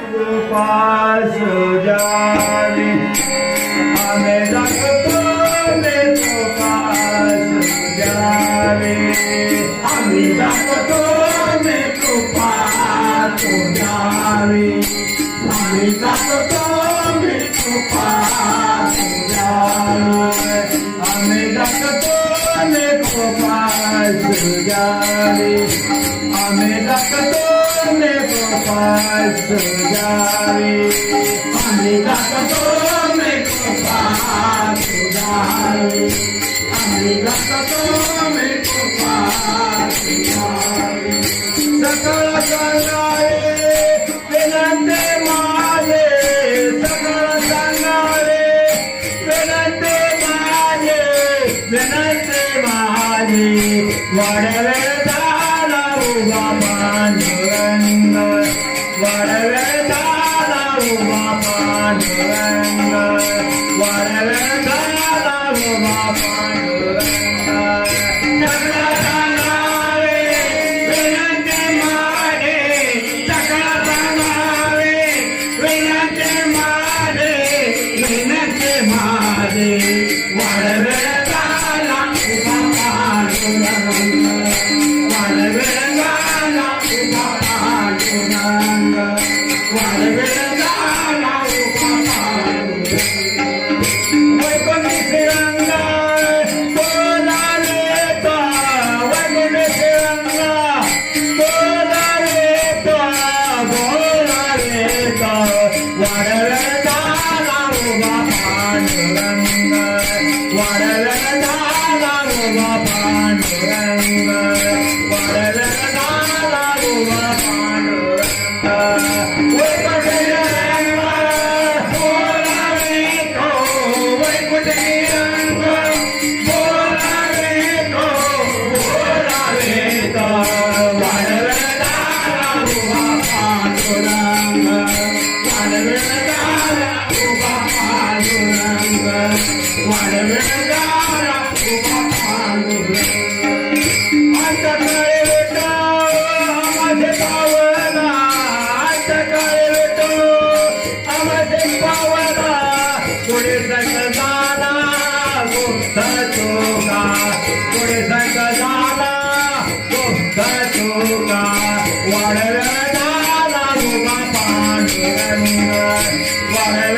कृपा सुजावी आम्ही दाखवतो ने कृपा सुजावी आम्ही दाखवतो ने कृपा सुजावी आम्ही दाखवतो ने कृपा सुजावी आम्ही दाखवतो ने कृपा सुजावी आम्ही दाखवतो ने कृपा सुजावी आम्ही दाखवतो ने कृपा सुजावी आम्ही दाखवतो ने कृपा सुजावी सकळ सांगावे विनंती माझे सकळ सांगावे विनंती माझे विनंती माझे वाढवे झाला उभा पांडुरंग वाढवे झाला उभा पांडुरंग वाढवे झाला उभा पांडुरंग सकळ सांगावे विनंती माझे सकळ सांगावे विनंती माझे विनंती माझे वाढवे झाला उभा पांडुरंग वाढवे झाला उभा पांडुरंग वाढवे झाला उभा पांडुरंग वैकुंठी तिरंगा बोलावे तो वैकुंठी तिरंगा बोलावे तो वाढवे झाला उभा पांडुरंग वाढवे झाला उभा पांडुरंग वाढवे झाला उभा पांडुरंग वैकुंठी तिरंगा बोलावे तो वैकुंठी तिरंगा बोलावे तो वाढवे झाला उभा पांडुरंग वाढवे झाला उभा पांडुरंग वाढवे झाला उभा पांडुरंग अंतकाळी विठो आम्हाचे पावला अंतकाळी विठो आम्हाचे पावला पुढे संत झाला गुप्त चोका पुढे संत झाला गुप्त चोका वाढवे झाला उभा पांडुरंग वाढवे